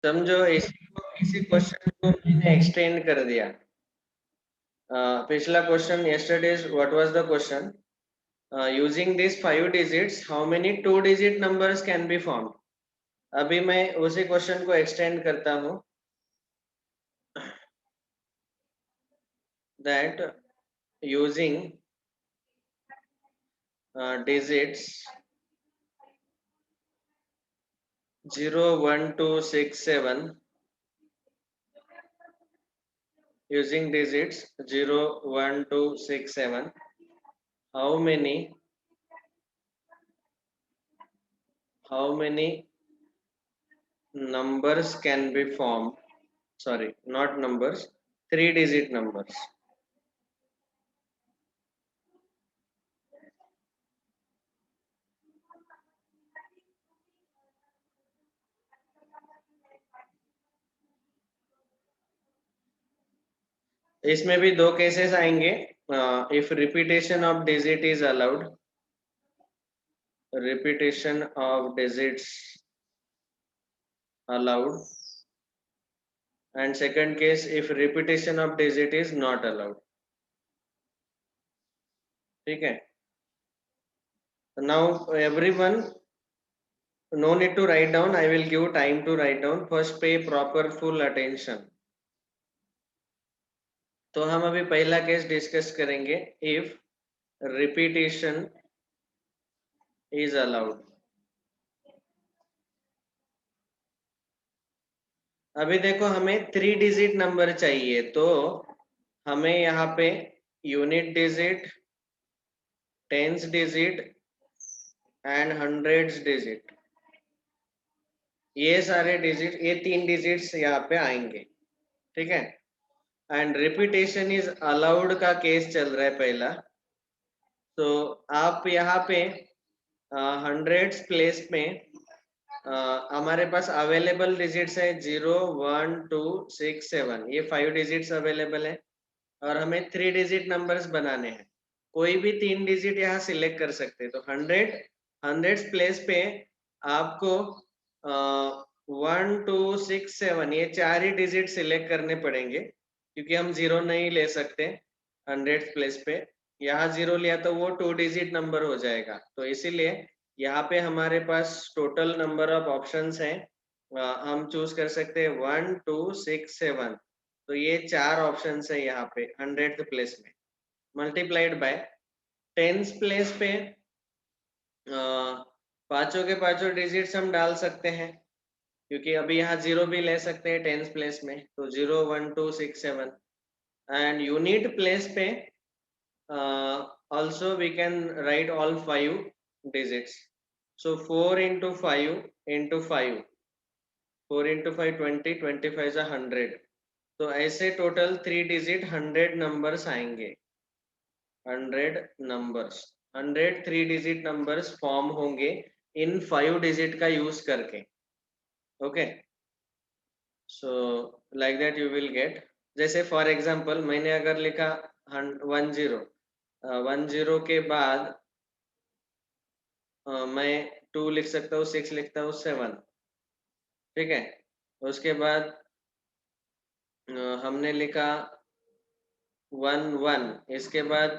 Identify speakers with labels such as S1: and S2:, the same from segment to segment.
S1: समझो इसी क्वेश्चन को मैंने एक्सटेंड कर दिया। पिछला question yesterday's what was the question? Using these 5 digits how many 2 digit numbers can be formed? अभी मैं उसी क्वेश्चन को एक्सटेंड करता हूँ that using digits 0 1 2 6 7 using digits 0 1 2 6 7 how many numbers can be formed? Sorry, not numbers, 3 digit numbers. इसमें भी दो cases आएंगे। If repetition of digit is allowed, repetition of digits allowed, and second case if repetition of digit is not allowed. ठीक है, now everyone no need to write down, I will give time to write down, first pay proper full attention. तो हम अभी पहला case discuss करेंगे, if repetition is allowed. अभी देखो हमें 3 डिजिट नंबर चाहिए, तो हमें यहाँ पे unit digit, tens digit and hundreds digit, ये सारे डिजिट, ये 3 डिजिट्स यहाँ पे आएंगे। ठीक है, एंड रिपीटेशन इज अलाउड का केस चल रहा है पहला। तो आप यहाँ पे हंड्रेड्स प्लेस में हमारे पास अवेलेबल डिजिट्स है 0 1 2 6 7, ये 5 डिजिट्स अवेलेबल है और हमें 3 डिजिट नंबर्स बनाने हैं। कोई भी 3 डिजिट यहाँ सिलेक्ट कर सकते हैं। तो हंड्रेड्स प्लेस पे आपको 1 2 6 7 ये 4 ही डिजिट सिलेक्ट करने पड़ेंगे, क्योंकि हम 0 नहीं ले सकते हंड्रेड्स प्लेस पे। यहाँ 0 लिया तो वो 2 डिजिट नंबर हो जाएगा, तो इसीलिए यहाँ पे हमारे पास टोटल नंबर ऑफ ऑप्शंस हैं। हम चूज कर सकते हैं 1 2 6 7, तो ये 4 ऑप्शंस है यहाँ पे हंड्रेड प्लेस में, मल्टीप्लाइड बाय टेंस प्लेस पे पांचों के पांचों डिजिट्स हम डाल सकते हैं, क्योंकि अभी यहाँ 0 भी ले सकते हैं टेंस प्लेस में, तो 0 1 2 6 7। एंड यूनिट प्लेस पे also we can write all 5 digits, so 4 into 5 into 5, 4 into 5 20, 25 is 100, तो ऐसे टोटल 3 डिजिट 100 नंबर्स आएंगे। 100 नंबर्स, 100 3 डिजिट नंबर्स फॉर्म होंगे इन 5 डिजिट का यूज करके। Okay, so like that you will get, जैसे फॉर एग्जांपल मैंने अगर लिखा 10 के बाद मैं 2 लिख सकता हूँ, 6 लिखता हूँ, 7। ठीक है, उसके बाद हमने लिखा 1 1, इसके बाद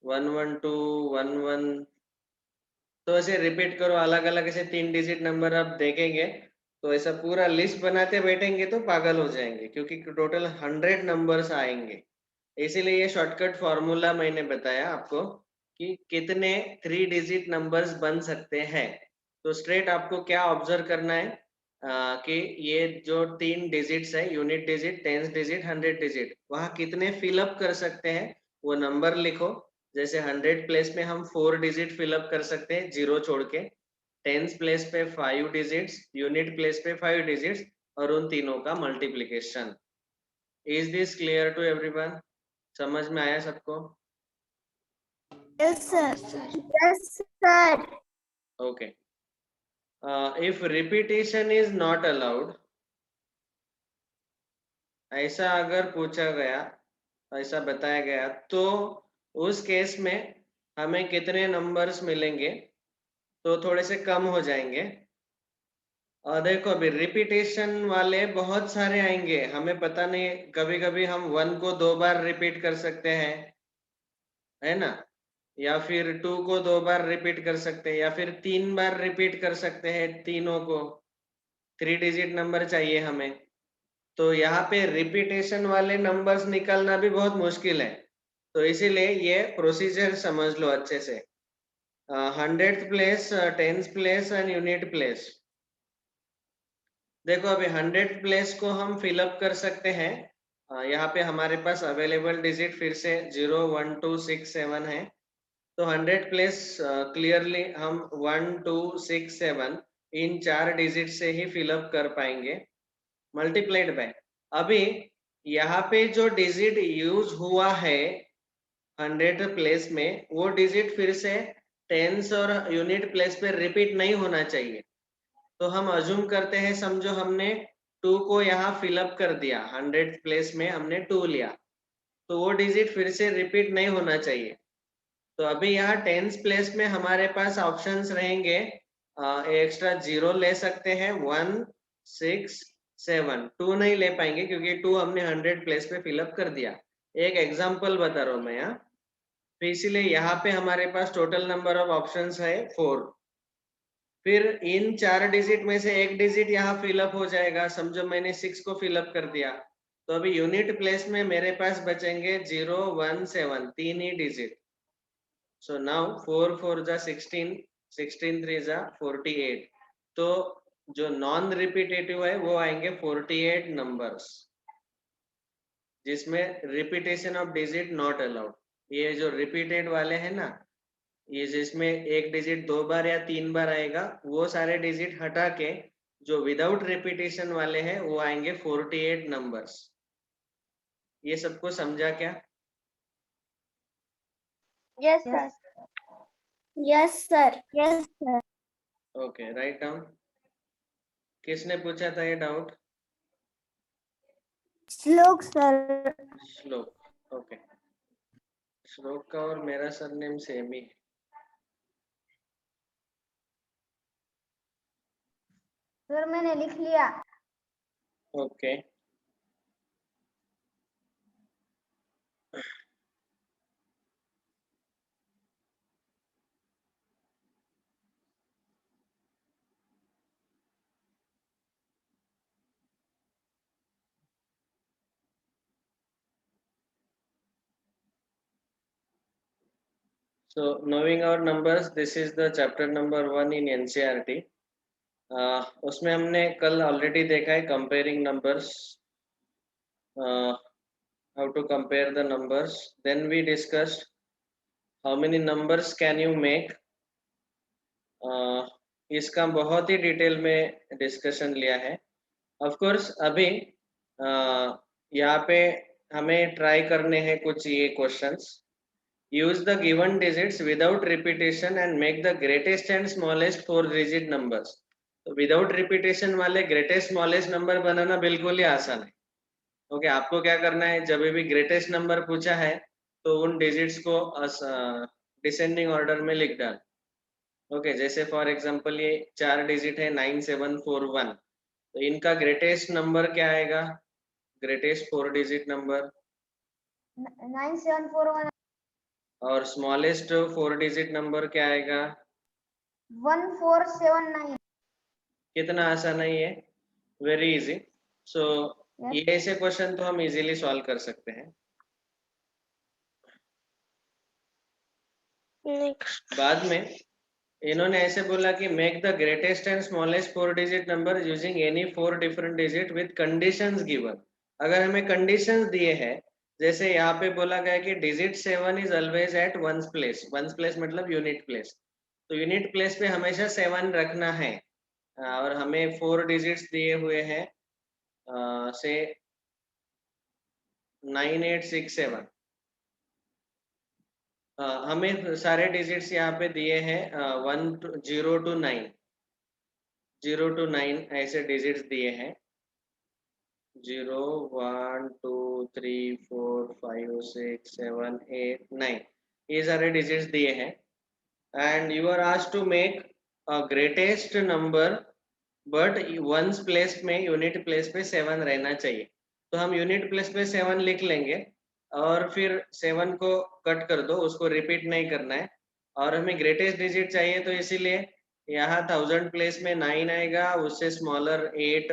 S1: 1 1 2 1 1, तो ऐसे रिपीट करो अलग अलग, ऐसे 3 डिजिट नंबर आप देखेंगे तो ऐसा पूरा लिस्ट बनाते बैठेंगे तो पागल हो जाएंगे, क्योंकि टोटल 100 नंबर्स आएंगे। इसीलिए ये शॉर्टकट फॉर्मूला मैंने बताया आपको कि कितने 3 डिजिट नंबर्स बन सकते हैं। तो स्ट्रेट आपको क्या ऑब्जर्व करना है कि ये जो 3 डिजिट्स है, unit digit, tens digit, 100 digit, वहाँ कितने फिलअप कर सकते हैं वो नंबर लिखो। जैसे 100 प्लेस में हम 4 डिजिट फिलअप कर सकते हैं 0 छोड़ के, टेंस प्लेस पे 5 डिजिट्स, यूनिट प्लेस पे 5 डिजिट्स, और उन तीनों का multiplication. Is this clear to everyone? समझ में आया सबको?
S2: Yes, sir. Yes, sir.
S1: Okay, if repetition is not allowed, ऐसा अगर पूछा गया, ऐसा बताया गया, तो उस केस में हमें कितने नंबर्स मिलेंगे? तो थोड़े से कम हो जाएंगे, और देखो अभी रिपीटेशन वाले बहुत सारे आएंगे, हमें पता नहीं, कभी कभी हम 1 को 2 बार रिपीट कर सकते हैं, है ना, या फिर 2 को 2 बार रिपीट कर सकते हैं, या फिर 3 बार रिपीट कर सकते हैं तीनों को, 3 डिजिट नंबर चाहिए हमें। तो यहाँ पे रिपीटेशन वाले नंबर्स निकालना भी बहुत मुश्किल है, तो इसीलिए ये प्रोसीजर समझ लो अच्छे से। 100th place, 10th place and unit place. देखो अभी 100th प्लेस को हम फिलअप कर सकते हैं। यहाँ पे हमारे पास अवेलेबल डिजिट फिर से 0, 1, 2, 6, 7 है। तो 100 प्लेस क्लियरली हम 1, 2, 6, 7 इन 4 डिजिट से ही फिलअप कर पाएंगे, मल्टीप्लाइड बाय। अभी यहाँ पे जो डिजिट यूज हुआ है 100 प्लेस में, वो डिजिट फिर से टेंस और यूनिट प्लेस पे रिपीट नहीं होना चाहिए। तो हम अज्यूम करते हैं, समझो हमने 2 को यहाँ फिलअप कर दिया, 100 प्लेस में हमने 2 लिया, तो वो डिजिट फिर से रिपीट नहीं होना चाहिए। तो अभी यहाँ टेंस प्लेस में हमारे पास ऑप्शंस रहेंगे, एक्स्ट्रा 0 ले सकते हैं, 1, 6, 7। 2 नहीं ले पाएंगे क्योंकि 2 हमने 100 प्लेस पे फिलअप कर दिया। एक एग्जांपल बता रहा हूँ मैं यहाँ, तो इसीलिए यहाँ पे हमारे पास टोटल नंबर ऑफ ऑप्शंस है 4। फिर इन 4 डिजिट में से एक डिजिट यहाँ फिलअप हो जाएगा, समझो मैंने 6 को फिलअप कर दिया, तो अभी यूनिट प्लेस में मेरे पास बचेंगे 0, 1, 7, 3 ही डिजिट। सो नाउ 4, 4 जा 16, 16 3 जा 48। तो जो नॉन रिपीटेटिव है वो आएंगे 48 नंबर्स, जिसमें repetition of digit not allowed. ये जो रिपीटेड वाले हैं ना, ये जिसमें एक डिजिट 2 बार या 3 बार आएगा, वो सारे डिजिट हटा के जो विदाउट रिपीटेशन वाले हैं वो आएंगे 48 नंबर्स। ये सबको समझा क्या?
S2: Yes, sir. Yes, sir. Yes, sir.
S1: Okay, write down. किसने पूछा था ये डाउट?
S2: श्लोक सर।
S1: श्लोक, ओके। श्लोक का और मेरा सरनेम सेम ही।
S2: सर मैंने लिख लिया।
S1: Okay, so knowing our numbers, this is the chapter number 1 in NCERT. उसमें हमने कल ऑलरेडी देखा है comparing numbers, how to compare the numbers. Then we discussed how many numbers can you make. इसका बहुत ही डिटेल में डिस्कशन लिया है। ऑफ कोर्स अभी यहाँ पे हमें ट्राई करने हैं कुछ ये questions. Use the given digits without repetition and make the greatest and smallest 4 digit numbers. तो विदाउट रिपीटेशन वाले ग्रेटेस्ट स्मॉलेस्ट नंबर बनाना बिल्कुल ही आसान है। ओके, आपको क्या करना है, जब भी ग्रेटेस्ट नंबर पूछा है तो उन डिजिट्स को डिसेंडिंग ऑर्डर में लिख डाल। ओके, जैसे फॉर एग्जांपल ये 4 डिजिट है 9741, तो इनका ग्रेटेस्ट नंबर क्या आएगा, ग्रेटेस्ट 4 डिजिट नंबर,
S2: 9741।
S1: और स्मॉलेस्ट 4 डिजिट नंबर क्या आएगा,
S2: 1479।
S1: कितना आसान है ये, वेरी इजी। सो ये ऐसे क्वेश्चन तो हम इजीली सॉल्व कर सकते हैं।
S2: नेक्स्ट।
S1: बाद में इन्होंने ऐसे बोला कि make the greatest and smallest 4 digit number using any 4 different digit with conditions given. अगर हमें कंडीशंस दिए हैं, जैसे यहाँ पे बोला गया कि digit 7 is always at ones place, ones place मतलब यूनिट प्लेस, तो यूनिट प्लेस पे हमेशा 7 रखना है। और हमें 4 डिजिट्स दिए हुए हैं, से 9867। हमें सारे डिजिट्स यहाँ पे दिए हैं 0 to 9, 0 to 9 ऐसे डिजिट्स दिए हैं, 0, 1, 2, 3, 4, 5, 6, 7, 8, 9, ये सारे डिजिट्स दिए हैं। And you are asked to make a greatest number but ones place में यूनिट प्लेस पे 7 रहना चाहिए। तो हम यूनिट प्लेस पे 7 लिख लेंगे और फिर 7 को कट कर दो, उसको रिपीट नहीं करना है। और हमें ग्रेटेस्ट डिजिट चाहिए तो इसीलिए यहाँ 1000 प्लेस में 9 आएगा, उससे स्मॉलर 8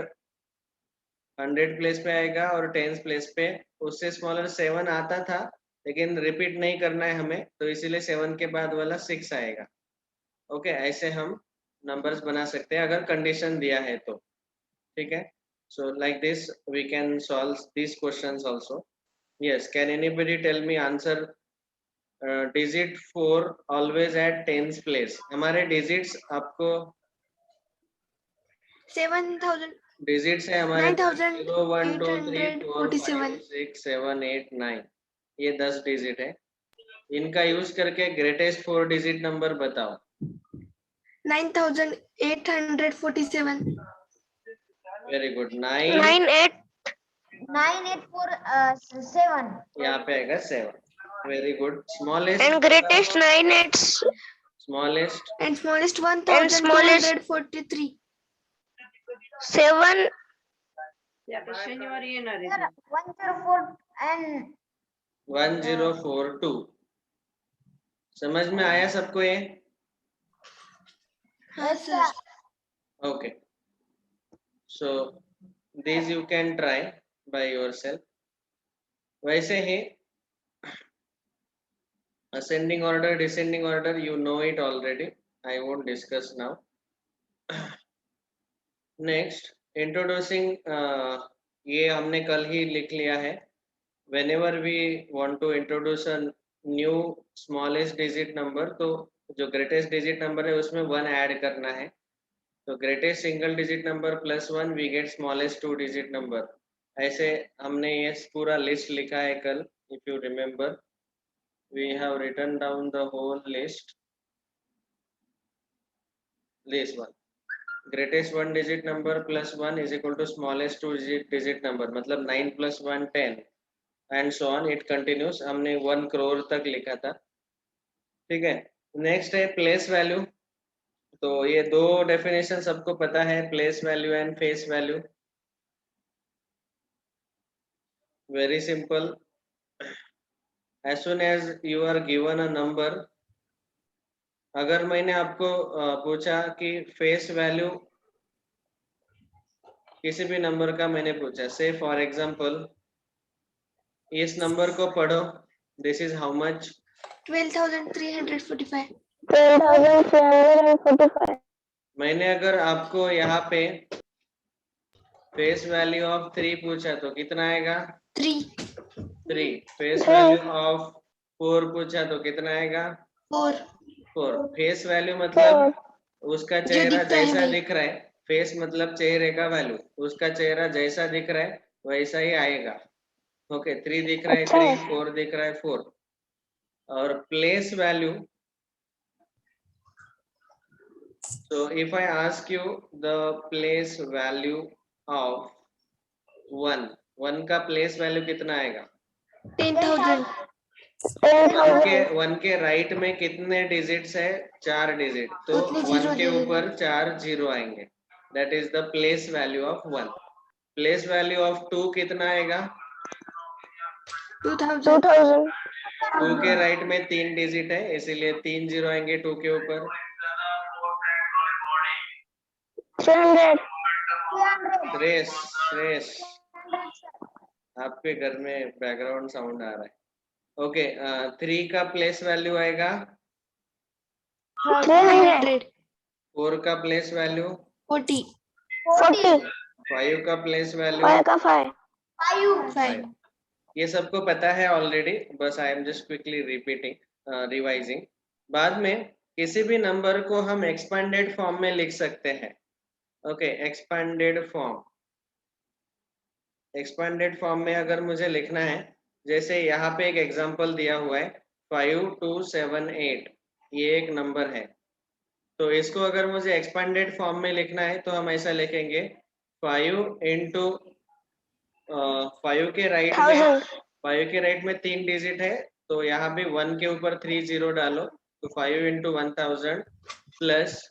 S1: 100 प्लेस पे आएगा और 10 प्लेस पे उससे स्मॉलर 7 आता था, लेकिन रिपीट नहीं करना है हमें, तो इसीलिए 7 के बाद वाला 6 आएगा। ओके, ऐसे हम नंबर्स बना सकते हैं अगर कंडीशन दिया है तो। ठीक है, so like this we can solve this questions also. Yes, can anybody tell me answer digit 4 always at tens place? हमारे डिजिट्स आपको
S3: 7000
S1: डिजिट्स है हमारे 0 1 2 3 4 5
S3: 9847
S1: 6 7 8 9, ये 10 डिजिट है। इनका यूज करके ग्रेटेस्ट 4 डिजिट नंबर बताओ।
S3: 9847
S1: वेरी गुड, 9
S2: 984
S1: यहाँ पे आएगा 7। Very good, smallest
S3: and greatest 98
S1: smallest
S3: and smallest 1243
S2: 7 104 and
S1: 1042। समझ में आया सबको ये?
S3: हाँ sir
S1: Okay, so these you can try by yourself. वैसे ही ascending order, descending order, you know it already. I won't discuss now. Next, introducing ये हमने कल ही लिख लिया है। Whenever we want to introduce a new smallest digit number, तो जो greatest digit number है उसमें 1 add करना है। तो greatest single digit number plus 1 we get smallest 2 digit number। ऐसे हमने ये पूरा लिस्ट लिखा है कल, if you remember we have written down the whole list। this one, greatest 1 digit number plus 1 is equal to smallest 2 digit number, मतलब 9 plus 1 10 and so on it continues। हमने 1 crore तक लिखा था। ठीक है, नेक्स्ट है प्लेस वैल्यू। तो ये दो डेफिनेशन सबको पता है, place value and face value. Very simple, as soon as you are given a number, अगर मैंने आपको पूछा कि फेस वैल्यू किसी भी नंबर का मैंने पूछा, से फॉर एग्जांपल इस नंबर को पढ़ो, दिस इज हाउ मच?
S3: 12345
S2: 12,345
S1: मैंने अगर आपको यहाँ पे फेस वैल्यू ऑफ 3 पूछा तो कितना आएगा?
S3: 3
S1: 3। फेस वैल्यू ऑफ 4 पूछा तो कितना आएगा?
S3: 4
S1: 4। फेस वैल्यू मतलब उसका चेहरा
S3: दिखता है
S1: जैसा
S3: वही।
S1: दिख रहा है, फेस मतलब चेहरे का वैल्यू, उसका चेहरा जैसा दिख रहा है वैसा ही आएगा। ओके, 3 दिख रहा है 3, 4 दिख रहा है 4। और place value, so if I ask you the place value of 1 का प्लेस वैल्यू कितना आएगा?
S3: 10,000
S1: 1 के राइट में कितने डिजिट्स है? 4 डिजिट, तो
S3: उतने
S1: 1
S3: जीरो
S1: के
S3: लगेंगे।
S1: ऊपर 4 जीरो आएंगे, that is the place value of 1। Place value of 2 कितना आएगा?
S3: 2000
S1: 2 के राइट में 3 डिजिट है, इसीलिए 3 जीरो आएंगे 2 के ऊपर।
S2: 300
S1: श्रेष, श्रेष आपके घर में बैकग्राउंड साउंड आ रहा है। ओके, 3 का प्लेस वैल्यू आएगा
S3: 300
S1: 4 का प्लेस वैल्यू
S3: 40
S1: 5 का प्लेस वैल्यू
S3: 5
S1: ये सबको पता है ऑलरेडी, बस I am just quickly repeating revising. बाद में किसी भी नंबर को हम एक्सपेंडेड फॉर्म में लिख सकते हैं। Okay, expanded form, expanded form में अगर मुझे लिखना है, जैसे यहाँ पे एक एग्जांपल दिया हुआ है 5278, ये एक नंबर है। तो इसको अगर मुझे एक्सपेंडेड फॉर्म में लिखना है तो हम ऐसा लिखेंगे 5 इंटू 5 के राइट में 5 के राइट में 3 डिजिट है, तो यहाँ भी 1 के ऊपर 3 जीरो डालो, तो 5 into 1000 plus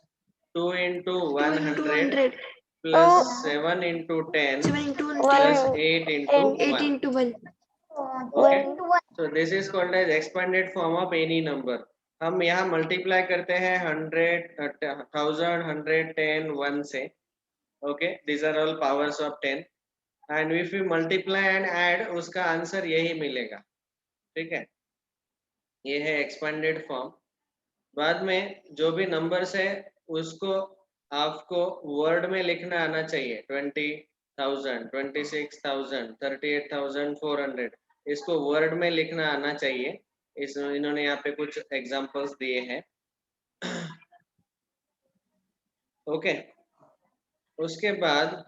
S1: 2 into 100 plus 7 into 10
S3: 7 into
S1: plus
S3: 10.
S1: 8 into
S3: 8
S1: 1.
S3: into 1.
S1: Okay. So this is called as expanded form of any number. हम यहाँ मल्टीप्लाई करते हैं 100, 1000, 110, 1 से. Okay, these are all powers of 10. And if we multiply and add, उसका answer यही मिलेगा. ठीक है, ये है एक्सपेंडेड फॉर्म. बाद में जो भी नंबर्स है उसको आपको वर्ड में लिखना आना चाहिए. 20,000, 26,000, 38,400, इसको वर्ड में लिखना आना चाहिए. इन्होंने यहाँ पे कुछ एग्जांपल्स दिए हैं. ओके, उसके बाद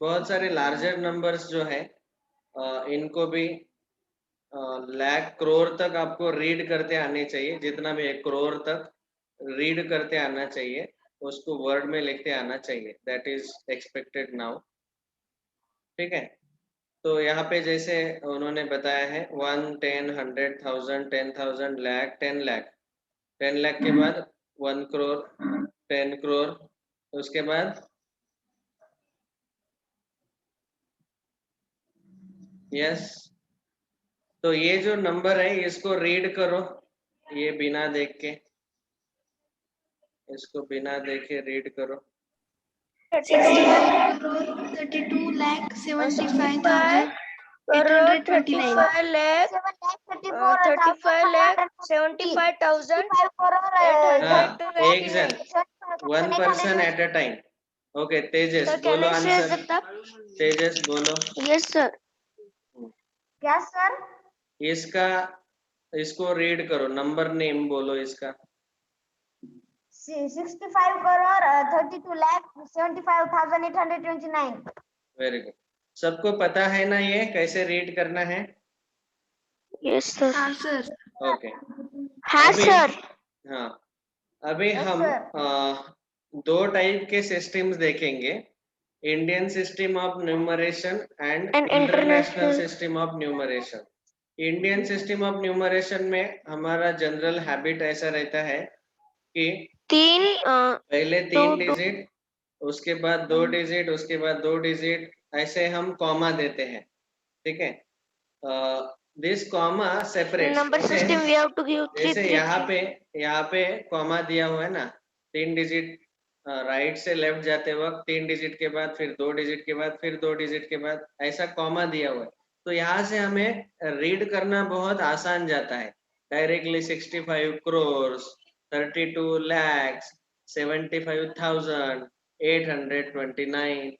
S1: बहुत सारे लार्जर नंबर्स जो है इनको भी लाख करोड़ तक आपको रीड करते आने चाहिए. जितना भी 1 करोड़ तक रीड करते आना चाहिए, उसको वर्ड में लिखते आना चाहिए. That is expected now. ठीक है, तो यहाँ पे जैसे उन्होंने बताया है 1, 10, 100,000, 10,000, लाख, 10 लाख. 10 लाख के बाद 1 करोड़, 10 करोड़, उसके बाद यस. तो ये जो नंबर है इसको रीड करो, ये बिना देख के, इसको बिना देखे रीड करो.
S3: 32 lakh 75,829.
S2: 35 lakh 75,829.
S1: एक जन, 1 person at a time. Okay, Tejas
S2: Sir, can
S1: बोलो
S2: I say
S1: answer.
S2: the top?
S1: तेजस बोलो.
S2: Yes, sir. Yes, sir.
S1: इसका, इसको रीड करो, नंबर नेम बोलो इसका.
S2: 65 crore 32 lakh 75,829.
S1: Very good. सबको पता है ना ये कैसे रीड करना है?
S2: Yes, sir.
S3: हाँ sir.
S1: ओके.
S2: हाँ,
S1: अभी-
S2: sir.
S1: हाँ, अभी
S2: Yes,
S1: हम
S2: sir.
S1: दो टाइप के सिस्टम्स देखेंगे. Indian system of numeration and
S2: And
S1: international
S2: international.
S1: System of numeration. Indian system of numeration में हमारा जनरल हैबिट ऐसा रहता है कि
S2: 3
S1: पहले 3
S2: दो-
S1: डिजिट, उसके बाद 2 डिजिट, उसके बाद 2 डिजिट, ऐसे हम कॉमा देते हैं. ठीक है, this comma separate.
S2: number system we have to give 3
S1: जैसे
S2: 3
S1: यहाँ पे कॉमा दिया हुआ है ना, 3 डिजिट राइट से लेफ्ट जाते वक्त 3 डिजिट के बाद फिर 2 डिजिट के बाद फिर 2 डिजिट के बाद ऐसा कॉमा दिया हुआ है. तो यहाँ से हमें रीड करना बहुत आसान जाता है. Directly 65 crore 32 lakhs 75,829.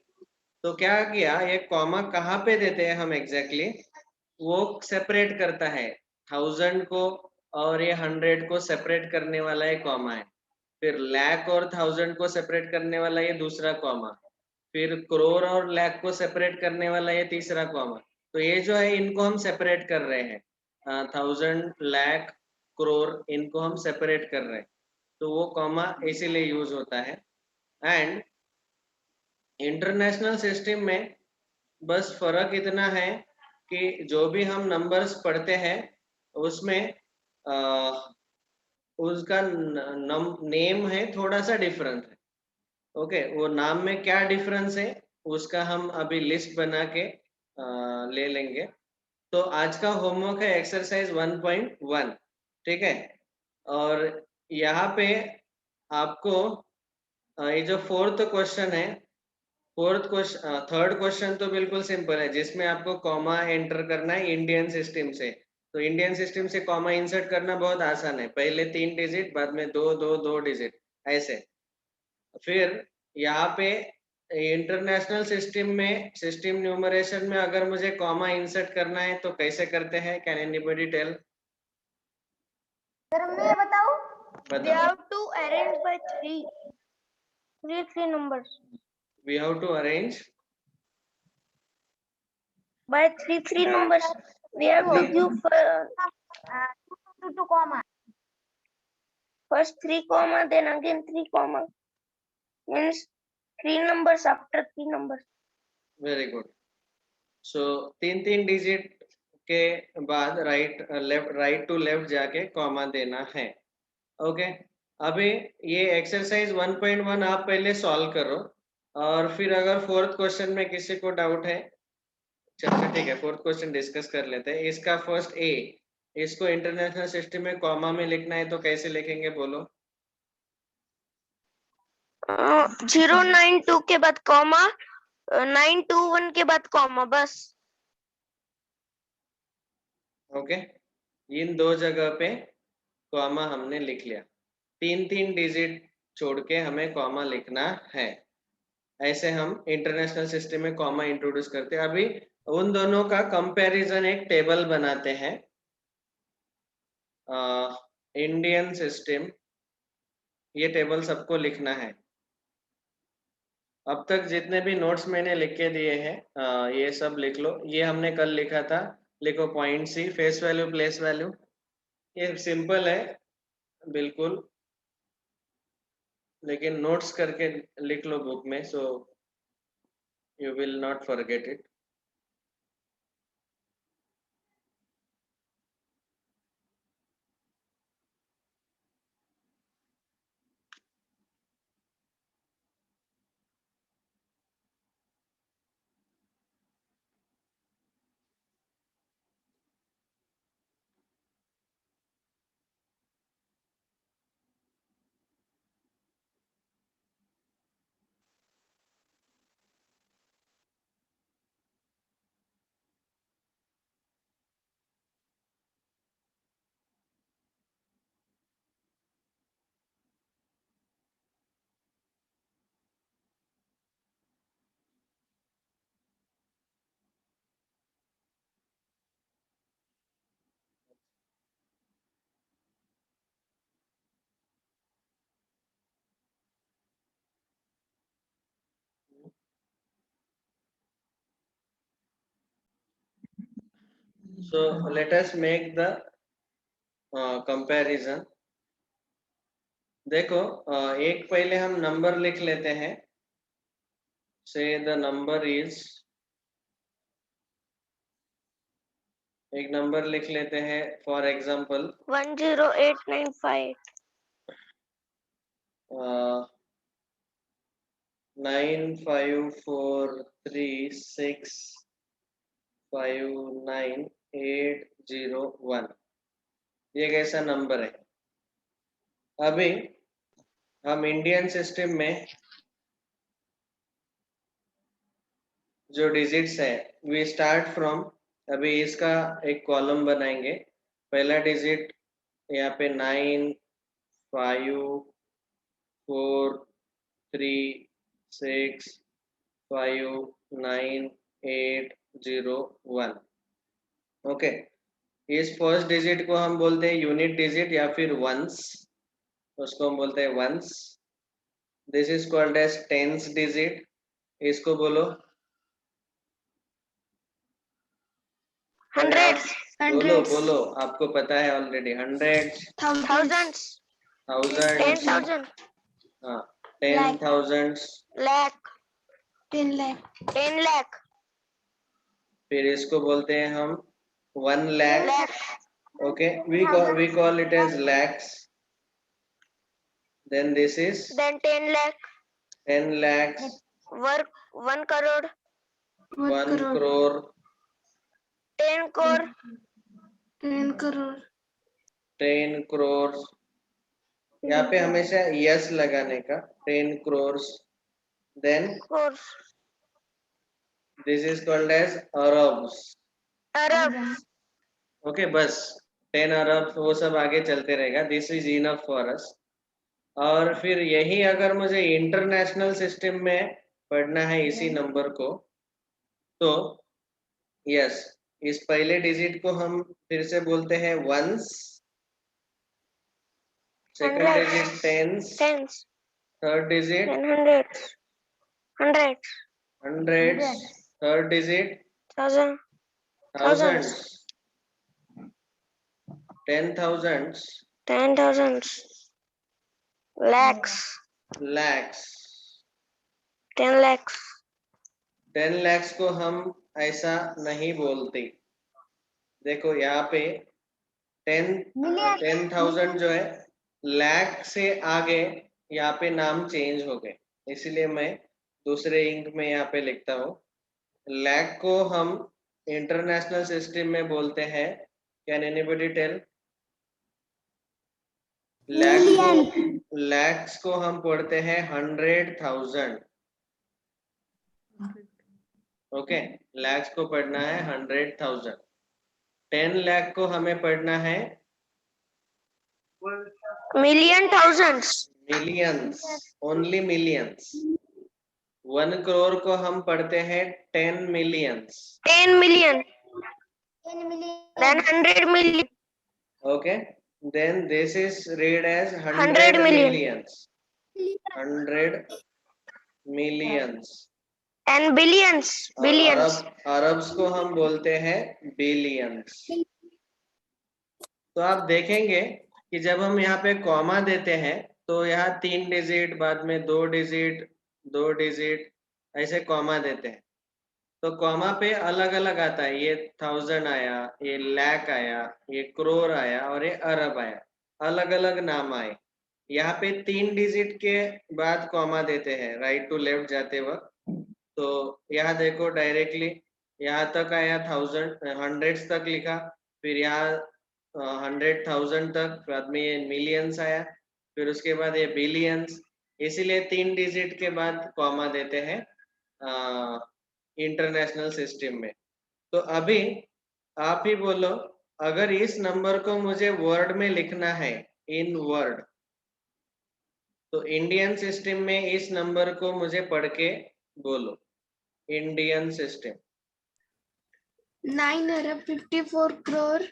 S1: तो क्या किया, ये कॉमा कहाँ पे देते हैं हम एग्जैक्टली, वो सेपरेट करता है. 1000 को और ये 100 को सेपरेट करने वाला ये कॉमा है. फिर लाख और 1000 को सेपरेट करने वाला ये दूसरा कॉमा. फिर करोड़ और लाख को सेपरेट करने वाला ये तीसरा कॉमा. तो ये जो है इनको हम सेपरेट कर रहे हैं. 1000, लाख, करोड़, इनको हम सेपरेट कर रहे हैं. तो वो कॉमा इसीलिए यूज होता है. एंड इंटरनेशनल सिस्टम में बस फर्क इतना है कि जो भी हम नंबर्स पढ़ते हैं उसमें उसका नेम है थोड़ा सा डिफरेंट है. ओके, वो नाम में क्या डिफरेंस है उसका हम अभी लिस्ट बना के ले लेंगे. तो आज का होमवर्क है एक्सरसाइज 1.1. ठीक है, और यहाँ पे आपको ये जो फोर्थ क्वेश्चन है, थर्ड क्वेश्चन तो बिल्कुल सिंपल है, जिसमें आपको कॉमा एंटर करना है इंडियन सिस्टम से. तो इंडियन सिस्टम से कॉमा इंसर्ट करना बहुत आसान है. पहले 3 डिजिट, बाद में 2 डिजिट ऐसे. फिर यहाँ पे इंटरनेशनल सिस्टम में, सिस्टम न्यूमरेशन में अगर मुझे कॉमा इंसर्ट करना है तो कैसे करते हैं? Can anybody tell?
S2: सर मैं बताऊं? We
S1: बताओ.
S2: have to arrange by 3 numbers.
S1: We have to arrange
S2: By 3 numbers. We have to give 2 comma. First 3 comma, then again 3 comma. Means 3 numbers after 3 numbers.
S1: Very good. So 3 digit के बाद right to left जाके comma देना है. Okay, अभी ये exercise 1.1 आप पहले solve करो, और फिर अगर फोर्थ क्वेश्चन में किसी को डाउट है, चलो ठीक है, फोर्थ क्वेश्चन डिस्कस कर लेते हैं। इसका फर्स्ट ए, इसको इंटरनेशनल सिस्टम में कॉमा में लिखना है तो कैसे लिखेंगे बोलो?
S2: 092 के बाद कॉमा, 921 के बाद कॉमा, बस।
S1: ओके, इन दो जगह पे कॉमा हमने लिख लिया, 3 डिजिट छोड़ के हमें कॉमा लिखना है। ऐसे हम इंटरनेशनल सिस्टम में कॉमा इंट्रोड्यूस करते हैं। अभी उन दोनों का कंपैरिजन एक टेबल बनाते हैं। इंडियन सिस्टम, ये टेबल सबको लिखना है। अब तक जितने भी नोट्स मैंने लिख के दिए हैं ये सब लिख लो। ये हमने कल लिखा था, लिखो point C, face value place value, ये सिंपल है बिल्कुल, लेकिन नोट्स करके लिख लो बुक में, so you will not forget it. So let us make the comparison. देखो, एक पहले हम नंबर लिख लेते हैं। से द नंबर इज, एक नंबर लिख लेते हैं, फॉर एग्जांपल
S2: 10895।
S1: 9543659801, ये कैसा नंबर है? अभी हम इंडियन सिस्टम में जो डिजिट्स है, वी स्टार्ट फ्रॉम, अभी इसका एक कॉलम बनाएंगे। पहला डिजिट यहाँ पे 9543659801। ओके, इस फर्स्ट डिजिट को हम बोलते हैं यूनिट डिजिट या फिर वंस, उसको हम बोलते हैं ones. This is called as tens digit, इसको बोलो
S2: हंड्रेड्स,
S1: बोलो
S3: Hundreds.
S1: बोलो, आपको पता है ऑलरेडी। Hundreds,
S3: Thousands.
S2: थाउजेंड्स,
S1: थाउजेंड्स,
S2: 10,000,
S1: हाँ, 10,000,
S2: लाख,
S3: 10 lakh.
S2: 10 लाख,
S1: फिर इसको बोलते हैं हम 1 lakh।
S2: Lakh,
S1: okay, we call it as lakhs। then this is
S2: then 10 lakh,
S1: 10 lakhs,
S2: 1 crore,
S3: 1
S1: 1
S3: crore.
S1: crore,
S2: 10 crore,
S3: 10 crore.
S1: 10 crores। यहाँ पे हमेशा यस लगाने का, 10 crores। then
S2: crores,
S1: this is called as arabs।
S2: Arab,
S1: okay, बस 10 अरब वो सब आगे चलते रहेगा। This is enough for us. और फिर यही अगर मुझे इंटरनेशनल सिस्टम में पढ़ना है इसी नंबर को, तो यस, इस पहले डिजिट को हम फिर से बोलते हैं ones, second
S2: Hundreds.
S1: Digit tens,
S2: tens,
S1: third digit
S2: 10 hundreds, hundreds,
S1: hundreds, third digit
S2: thousand,
S1: thousands, 10,000s,
S2: 10,000s, lakhs,
S1: lakhs।
S2: 10 lakhs,
S1: 10 lakhs को हम ऐसा नहीं बोलते। देखो यहाँ पे 10,000 जो है, लैख से आगे यहाँ पे नाम चेंज हो गए, इसलिए मैं दूसरे इंक में यहाँ पे लिखता हूँ। लैख को हम इंटरनेशनल सिस्टम में बोलते हैं, कैन एनीबॉडी टेल? लैक्स को हम पढ़ते हैं 100,000। ओके, लैक्स को पढ़ना है 100,000। 10 लाख को हमें पढ़ना है
S2: million, thousands.
S1: Millions, only millions. 1 crore को हम पढ़ते हैं 10 millions.
S2: 10 million. Then 100 million.
S1: Okay, then this is read as
S2: 100 million.
S1: millions. 100 millions.
S2: And billions.
S1: और
S2: Billions.
S1: अरब्स को हम बोलते हैं बिलियंस। तो आप देखेंगे कि जब हम यहाँ पे कॉमा देते हैं तो यहाँ 3 डिजिट, बाद में 2 डिजिट, 2 डिजिट, ऐसे कॉमा देते हैं। तो कॉमा पे अलग अलग आता है, ये 1000 आया, ये लाख आया, ये करोड़ आया और ये अरब आया, अलग अलग नाम आए। यहाँ पे 3 डिजिट के बाद कॉमा देते हैं राइट टू लेफ्ट जाते वक्त। तो यहाँ देखो डायरेक्टली यहाँ तक आया 1000, हंड्रेड्स तक लिखा, फिर यहाँ 100,000 तक, बाद में ये मिलियंस आया, फिर उसके बाद ये बिलियंस। इसीलिए 3 डिजिट के बाद कॉमा देते हैं इंटरनेशनल सिस्टम में। तो अभी आप ही बोलो, अगर इस नंबर को मुझे वर्ड में लिखना है, इन वर्ड, तो इंडियन सिस्टम में इस नंबर को मुझे पढ़ के बोलो। Indian system
S3: 9 Arab 54 crore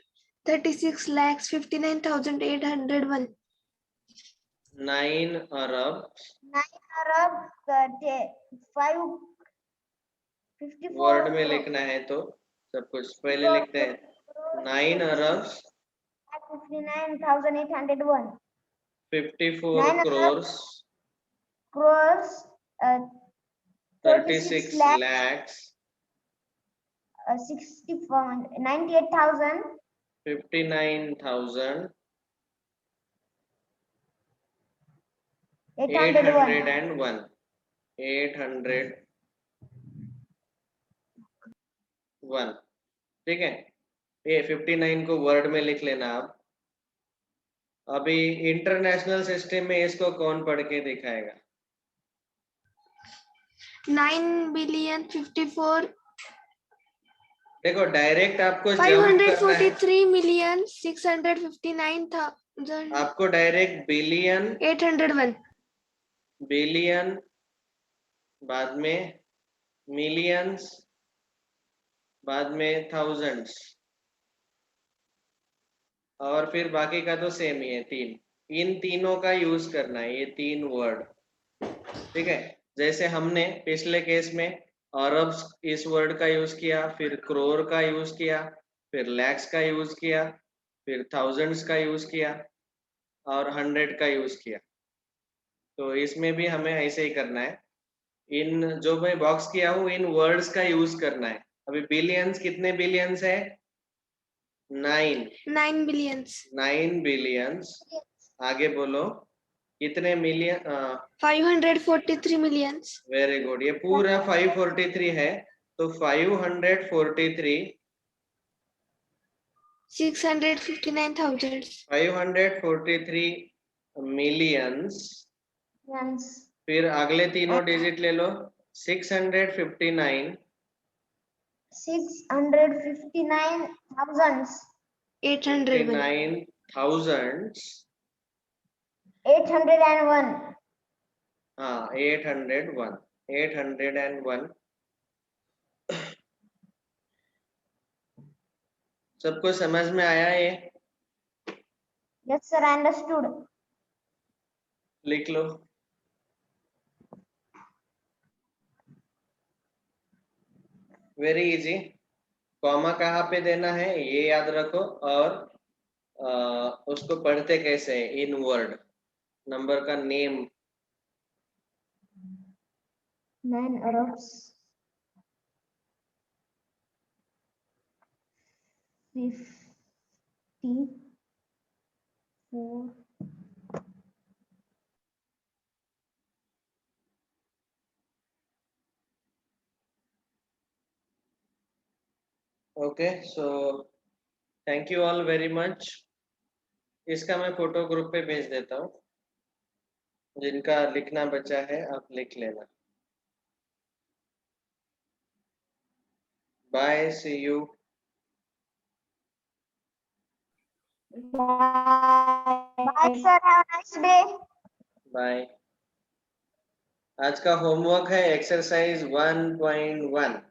S3: 36 lakhs 59,801.
S1: 9 अरब
S2: 54
S1: वर्ड में लिखना है तो सब कुछ पहले लिखते हैं। 9 अरब
S2: 59,801.
S1: 54 crores
S2: Crores.
S1: 36 lakhs
S2: 98,000.
S1: 59,801 801। ठीक है, ये 59 को वर्ड में लिख लेना आप। अभी इंटरनेशनल सिस्टम में इसको कौन पढ़ के दिखाएगा?
S3: 9 billion 54
S1: देखो डायरेक्ट आपको जंप करना है,
S3: 543 million 659,000
S1: आपको डायरेक्ट बिलियन
S3: 801.
S1: बिलियन, बाद में मिलियंस, बाद में थाउजेंड्स, और फिर बाकी का तो सेम ही है, 3। इन तीनों का यूज करना है, ये 3 वर्ड। ठीक है, जैसे हमने पिछले केस में अरब्स इस वर्ड का यूज किया, फिर करोड़ का यूज किया, फिर लैक्स का यूज किया, फिर थाउजेंड्स का यूज किया और 100 का यूज किया। तो इसमें भी हमें ऐसे ही करना है। इन जो मैं बॉक्स किया हूँ इन वर्ड्स का यूज करना है। अभी बिलियंस, कितने बिलियंस है? 9
S3: billions
S1: 9 बिलियंस। आगे बोलो कितने मिलियन?
S3: 543 millions
S1: वेरी गुड, ये पूरा 543 है, तो 543
S3: 659,000
S1: 543 मिलियंस। फिर अगले तीनों डिजिट ले लो, 659
S2: 659,000.
S3: 801.
S2: 801.
S1: हाँ 801। सबको समझ में आया ये?
S2: Yes, sir, I understood.
S1: लिख लो। Very easy. कॉमा कहाँ पे देना है ये याद रखो, और उसको पढ़ते कैसे है, इन वर्ड, नंबर का name.
S2: 9 Arabs 54
S1: okay, so thank you all very much. इसका मैं फोटो ग्रुप पे भेज देता हूँ. जिनका लिखना बचा है आप लिख लेना. Bye, see you.
S2: Bye, sir. Have a nice day.
S1: Bye. आज का होमवर्क है एक्सरसाइज 1.1.